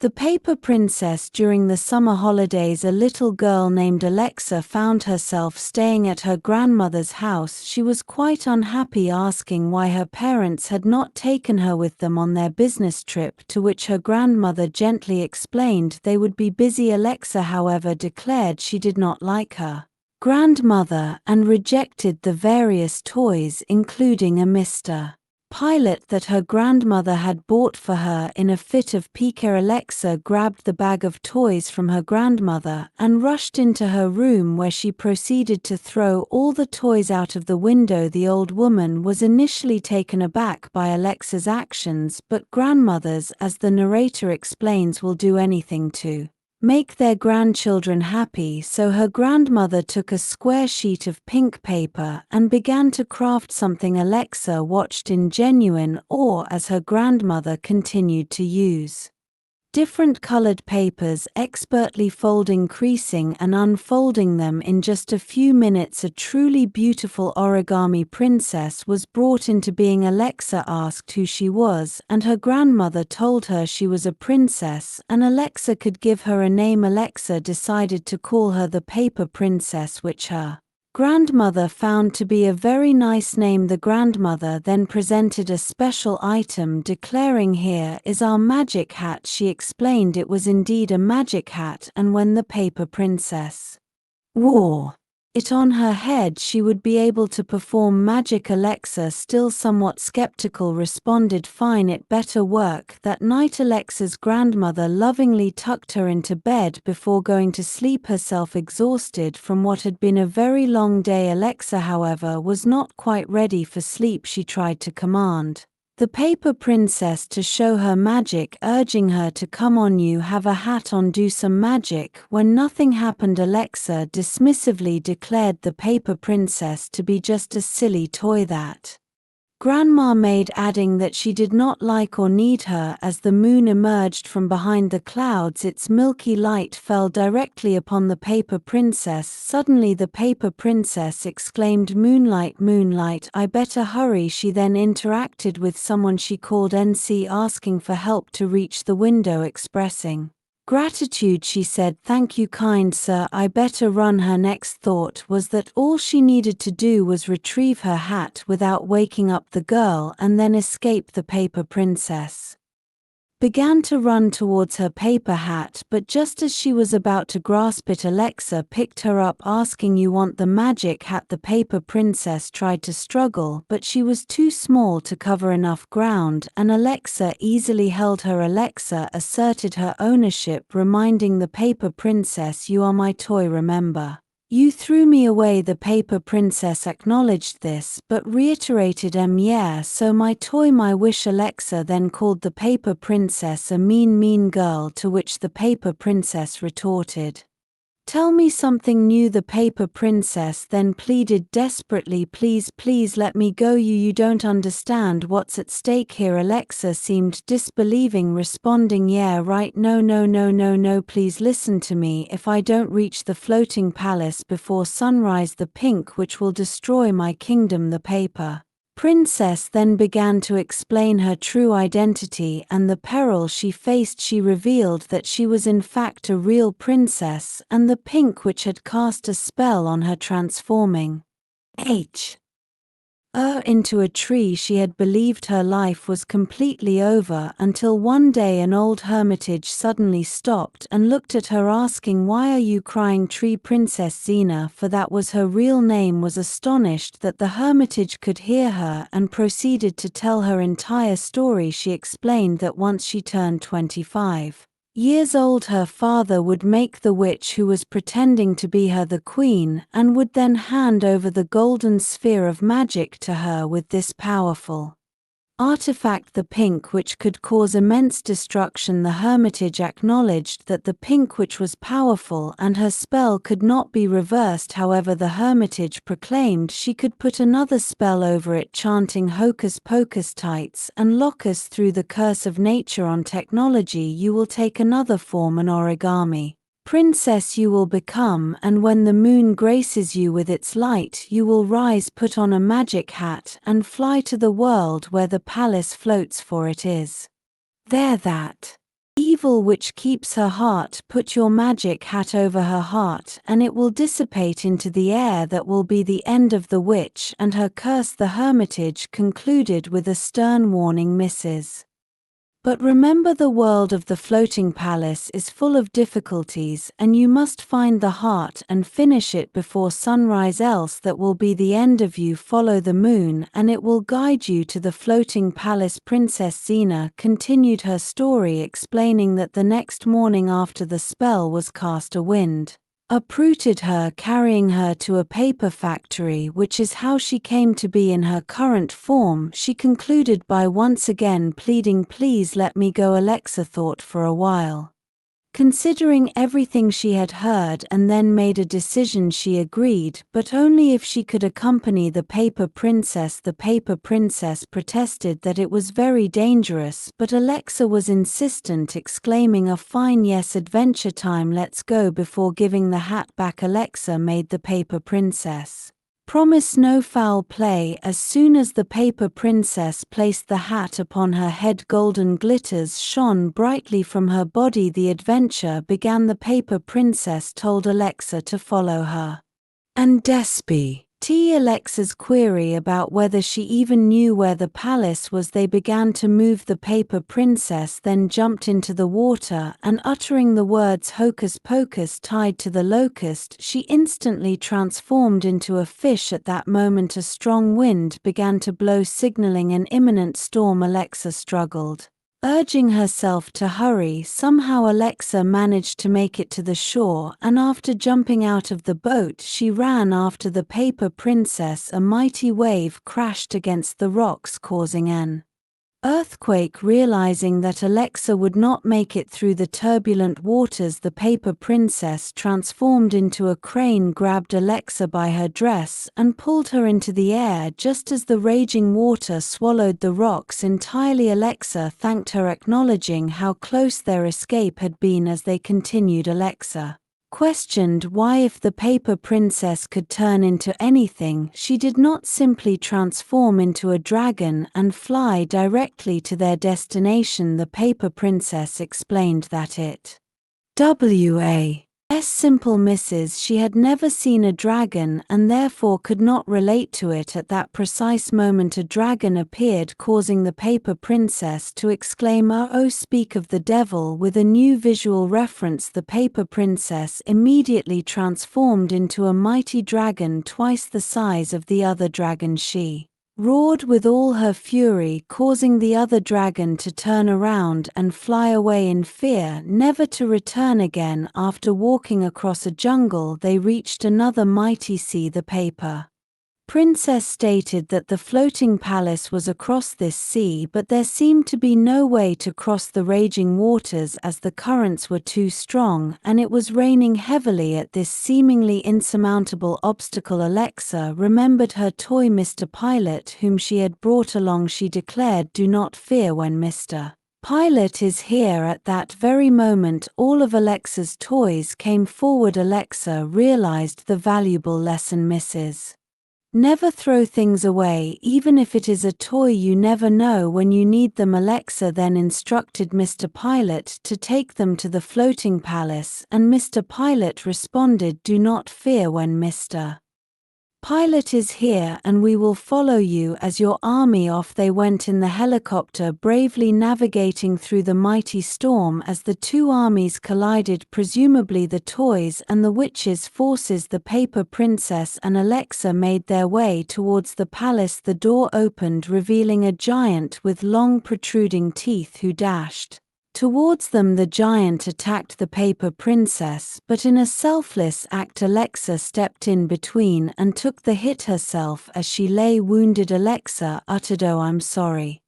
The Paper Princess. During the summer holidays, a little girl named Alexa found herself staying at her grandmother's house. She was quite unhappy, asking why her parents had not taken her with them on their business trip, to which her grandmother gently explained they would be busy. Alexa, however, declared she did not like her grandmother and rejected the various toys, including a Mr. Pilot that her grandmother had bought for her. In a fit of pique, Alexa grabbed the bag of toys from her grandmother and rushed into her room, where she proceeded to throw all the toys out of the window. The old woman was initially taken aback by Alexa's actions, but grandmothers, as the narrator explains, will do anything to make their grandchildren happy. So her grandmother took a square sheet of pink paper and began to craft something. Alexa watched in genuine awe as her grandmother continued to use different colored papers, expertly folding, creasing, and unfolding them. In just a few minutes, a truly beautiful origami princess was brought into being. Alexa asked who she was, and her grandmother told her she was a princess, and Alexa could give her a name. Alexa decided to call her the Paper Princess, which her grandmother found to be a very nice name. The grandmother then presented a special item, declaring, "Here is our magic hat." She explained it was indeed a magic hat, and when the Paper Princess wore it on her head, she would be able to perform magic. Alexa, still somewhat skeptical, responded, "Fine, it better work." That night, Alexa's grandmother lovingly tucked her into bed before going to sleep herself, exhausted from what had been a very long day. Alexa, however, was not quite ready for sleep. She tried to command the Paper Princess to show her magic, urging her to, "Come on, you have a hat on, do some magic." When nothing happened, Alexa dismissively declared the Paper Princess to be just a silly toy that Grandma made, adding that she did not like or need her. As the moon emerged from behind the clouds, its milky light fell directly upon the Paper Princess. Suddenly the Paper Princess exclaimed, "Moonlight, moonlight, I better hurry." She then interacted with someone she called NC, asking for help to reach the window. Expressing gratitude, she said, "Thank you, kind sir, I better run." Her next thought was that all she needed to do was retrieve her hat without waking up the girl and then escape. The Paper Princess began to run towards her paper hat, but just as she was about to grasp it, Alexa picked her up, asking, "You want the magic hat?" The Paper Princess tried to struggle, but she was too small to cover enough ground, and Alexa easily held her. Alexa asserted her ownership, reminding the Paper Princess, "You are my toy, remember? You threw me away." The Paper Princess acknowledged this, but reiterated, "Yeah, so my toy, my wish." Alexa then called the Paper Princess a mean, mean girl, to which the Paper Princess retorted, "Tell me something new." The Paper Princess then pleaded desperately, "Please, please let me go. You don't understand what's at stake here." Alexa seemed disbelieving, responding, "Yeah, right, no, no, no, no, no, please listen to me. If I don't reach the floating palace before sunrise, the pink witch will destroy my kingdom." The Paper Princess then began to explain her true identity and the peril she faced. She revealed that she was in fact a real princess, and the pink witch had cast a spell on her, transforming her into a tree. She had believed her life was completely over until one day an old hermitage suddenly stopped and looked at her, asking, "Why are you crying?" Tree Princess Xena, for that was her real name, was astonished that the hermitage could hear her and proceeded to tell her entire story. She explained that once she turned 25 years old, her father would make the witch who was pretending to be her the queen, and would then hand over the golden sphere of magic to her. With this powerful artifact, the pink witch could cause immense destruction. The hermitage acknowledged that the pink witch was powerful and her spell could not be reversed. However, the hermitage proclaimed she could put another spell over it, chanting "Hocus Pocus tights" and "Lock us through the curse of nature." On technology, you will take another form, an origami princess you will become, and when the moon graces you with its light, you will rise, put on a magic hat, and fly to the world where the palace floats, for it is there that evil witch keeps her heart. Put your magic hat over her heart, and it will dissipate into the air. That will be the end of the witch and her curse." The hermitage concluded with a stern warning, Mrs. But remember, the world of the floating palace is full of difficulties, and you must find the heart and finish it before sunrise, else that will be the end of you. Follow the moon, and it will guide you to the floating palace." Princess Xena continued her story, explaining that the next morning after the spell was cast, a wind uprooted her, carrying her to a paper factory, which is how she came to be in her current form. She concluded by once again pleading, "Please let me go." Alexa thought for a while, considering everything she had heard, and then made a decision. She agreed, but only if she could accompany the Paper Princess. The Paper Princess protested that it was very dangerous, but Alexa was insistent, exclaiming, "A fine, yes, adventure time, let's go." Before giving the hat back, Alexa made the Paper Princess promise no foul play. As soon as the Paper Princess placed the hat upon her head, golden glitters shone brightly from her body. The adventure began. The Paper Princess told Alexa to follow her. And Alexa's query about whether she even knew where the palace was. They began to move. The Paper Princess then jumped into the water, and uttering the words "Hocus Pocus" tied to the locust, she instantly transformed into a fish. At that moment a strong wind began to blow, signaling an imminent storm. Alexa struggled, urging herself to hurry. Somehow Alexa managed to make it to the shore, and after jumping out of the boat she ran after the Paper Princess. A mighty wave crashed against the rocks, causing an earthquake. Realizing that Alexa would not make it through the turbulent waters, the Paper Princess transformed into a crane, grabbed Alexa by her dress, and pulled her into the air just as the raging water swallowed the rocks entirely. Alexa thanked her, acknowledging how close their escape had been. As they continued, Alexa questioned why, if the Paper Princess could turn into anything, she did not simply transform into a dragon and fly directly to their destination. The Paper Princess explained that it was simple, Mrs. She had never seen a dragon and therefore could not relate to it. At that precise moment a dragon appeared, causing the Paper Princess to exclaim, "Oh, speak of the devil!" With a new visual reference, the Paper Princess immediately transformed into a mighty dragon twice the size of the other dragon. She roared with all her fury, causing the other dragon to turn around and fly away in fear, never to return again. After walking across a jungle, they reached another mighty sea. The Paper Princess stated that the floating palace was across this sea, but there seemed to be no way to cross the raging waters as the currents were too strong, and it was raining heavily. At this seemingly insurmountable obstacle, Alexa remembered her toy Mr. Pilot, whom she had brought along. She declared, "Do not fear when Mr. Pilot is here." At that very moment all of Alexa's toys came forward. Alexa realized the valuable lesson, Mrs. Never throw things away, even if it is a toy. You never know when you need them. Alexa then instructed Mr. Pilot to take them to the floating palace, and Mr. Pilot responded, "Do not fear when Mr. Pilot is here, and we will follow you as your army." Off they went in the helicopter, bravely navigating through the mighty storm as the two armies collided, presumably the toys and the witches' forces. The Paper Princess and Alexa made their way towards the palace. The door opened, revealing a giant with long protruding teeth who dashed towards them. The giant attacked the Paper Princess, but in a selfless act Alexa stepped in between and took the hit herself as she lay wounded. Alexa uttered, "Oh, I'm sorry.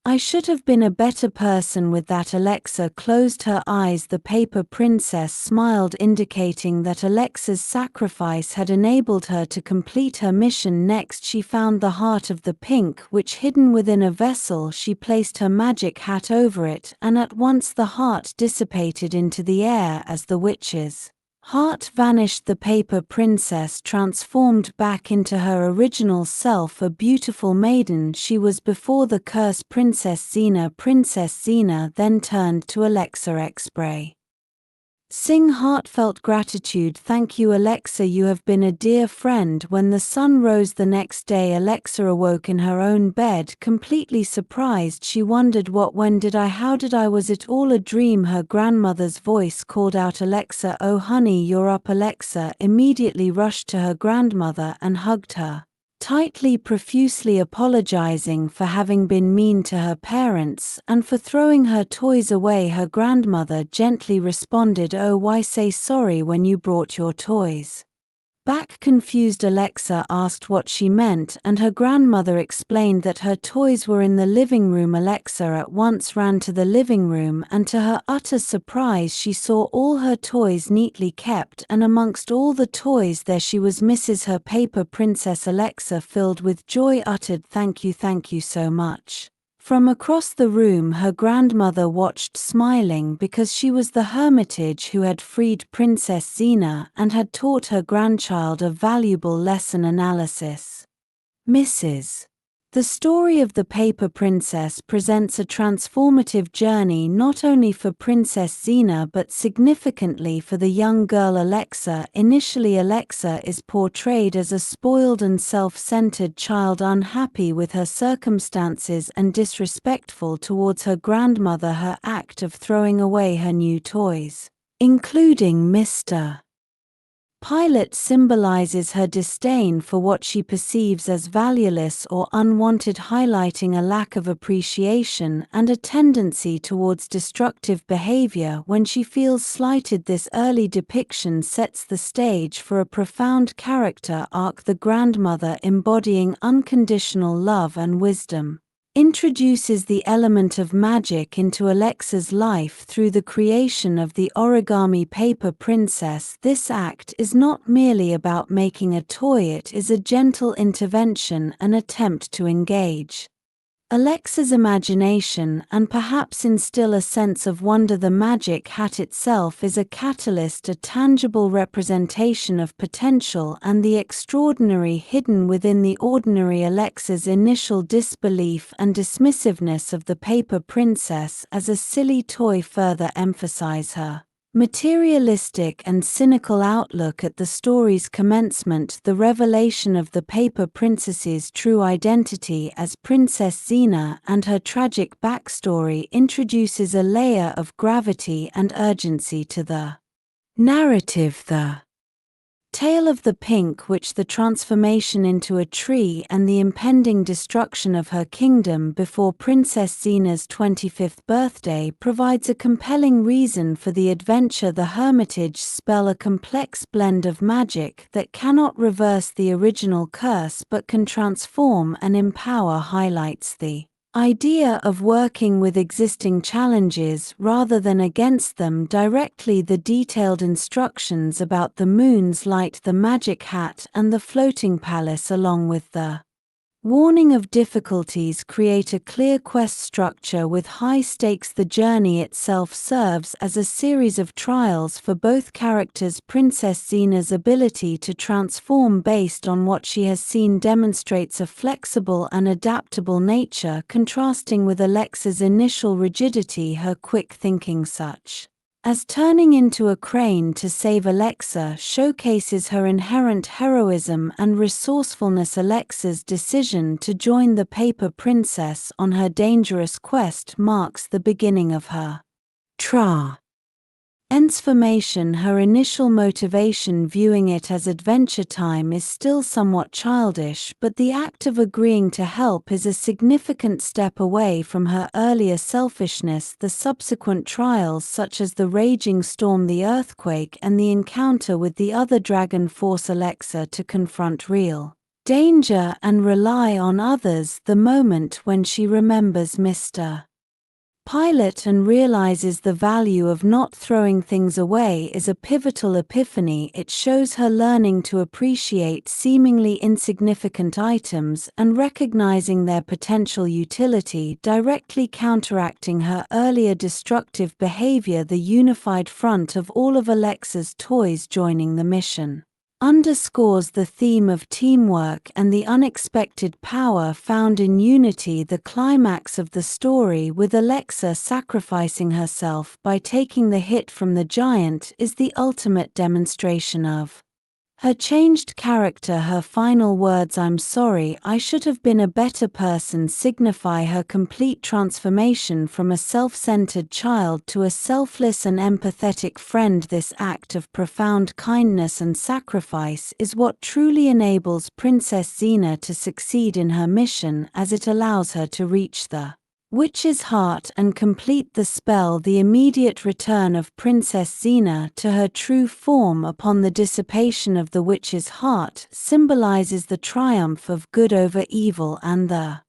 I should have been a better person." With that, Alexa closed her eyes. The Paper Princess smiled, indicating that Alexa's sacrifice had enabled her to complete her mission. Next, she found the heart of the pink witch hidden within a vessel. She placed her magic hat over it, and at once the heart dissipated into the air as the witch's Heart vanished. The paper princess transformed back into her original self, a beautiful maiden she was before the curse. Princess Xena. Princess Xena then turned to Alexa Xspray. Sing heartfelt gratitude. Thank you, Alexa, you have been a dear friend. When the sun rose the next day, Alexa awoke in her own bed, completely surprised. She wondered, when did I, how did I, was it all a dream? Her grandmother's voice called out, Alexa, oh honey, you're up. Alexa immediately rushed to her grandmother and hugged her tightly, profusely apologizing for having been mean to her parents and for throwing her toys away. Her grandmother gently responded, oh, why say sorry when you brought your toys back? Confused Alexa asked what she meant, and her grandmother explained that her toys were in the living room. Alexa at once ran to the living room, and to her utter surprise she saw all her toys neatly kept, and amongst all the toys there she was, her paper princess. Alexa, filled with joy, uttered, thank you so much. From across the room her grandmother watched, smiling, because she was the hermitage who had freed Princess Xena and had taught her grandchild a valuable lesson. Analysis. Mrs. The story of the Paper Princess presents a transformative journey not only for Princess Xena but significantly for the young girl Alexa. Initially, Alexa is portrayed as a spoiled and self-centered child, unhappy with her circumstances and disrespectful towards her grandmother. Her act of throwing away her new toys, including Mr. Pilot, symbolizes her disdain for what she perceives as valueless or unwanted, highlighting a lack of appreciation and a tendency towards destructive behavior when she feels slighted. This early depiction sets the stage for a profound character arc, the grandmother embodying unconditional love and wisdom, introduces the element of magic into Alexa's life through the creation of the origami paper princess. This act is not merely about making a toy, it is a gentle intervention, an attempt to engage Alexa's imagination and perhaps instill a sense of wonder. The magic hat itself is a catalyst, a tangible representation of potential and the extraordinary hidden within the ordinary. Alexa's initial disbelief and dismissiveness of the paper princess as a silly toy further emphasize her materialistic and cynical outlook at the story's commencement. The revelation of the paper princess's true identity as Princess Xena and her tragic backstory introduces a layer of gravity and urgency to the narrative. The Tale of the Pink Witch, the transformation into a tree and the impending destruction of her kingdom before Princess Xena's 25th birthday, provides a compelling reason for the adventure. The Hermitage spell, a complex blend of magic that cannot reverse the original curse but can transform and empower, highlights the idea of working with existing challenges rather than against them directly. The detailed instructions about the moon's light, the magic hat, and the floating palace, along with the warning of difficulties, create a clear quest structure with high stakes. The journey itself serves as a series of trials for both characters. Princess Xena's ability to transform based on what she has seen demonstrates a flexible and adaptable nature, contrasting with Alexa's initial rigidity. Her quick thinking, such as turning into a crane to save Alexa, showcases her inherent heroism and resourcefulness. Alexa's decision to join the Paper Princess on her dangerous quest marks the beginning of her transformation. Her initial motivation, viewing it as adventure time, is still somewhat childish, but the act of agreeing to help is a significant step away from her earlier selfishness. The subsequent trials, such as the raging storm, the earthquake, and the encounter with the other dragon, force Alexa to confront real danger and rely on others. The moment when she remembers Mr. pilot and realizes the value of not throwing things away is a pivotal epiphany. It shows her learning to appreciate seemingly insignificant items and recognizing their potential utility, directly counteracting her earlier destructive behavior. The unified front of all of Alexa's toys joining the mission underscores the theme of teamwork and the unexpected power found in unity. The climax of the story, with Alexa sacrificing herself by taking the hit from the giant, is the ultimate demonstration of her changed character. Her final words, "I'm sorry, I should have been a better person," signify her complete transformation from a self-centered child to a selfless and empathetic friend. This act of profound kindness and sacrifice is what truly enables Princess Xena to succeed in her mission, as it allows her to reach the witch's heart and complete the spell. The immediate return of Princess Xena to her true form upon the dissipation of the witch's heart symbolizes the triumph of good over evil and the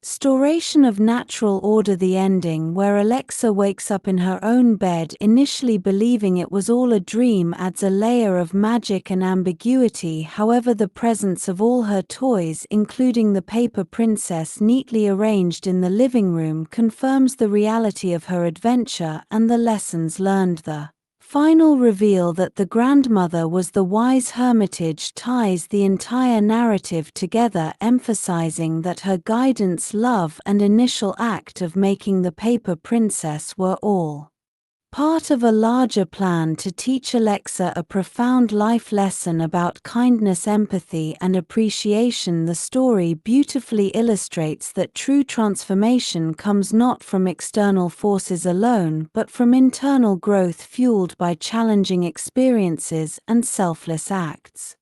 restoration of natural order. The ending, where Alexa wakes up in her own bed, initially believing it was all a dream, adds a layer of magic and ambiguity. However, the presence of all her toys, including the paper princess neatly arranged in the living room, confirms the reality of her adventure and the lessons learned. The final reveal that the grandmother was the wise hermitage ties the entire narrative together, emphasizing that her guidance, love, and initial act of making the paper princess were all part of a larger plan to teach Alexa a profound life lesson about kindness, empathy, and appreciation. The story beautifully illustrates that true transformation comes not from external forces alone, but from internal growth fueled by challenging experiences and selfless acts.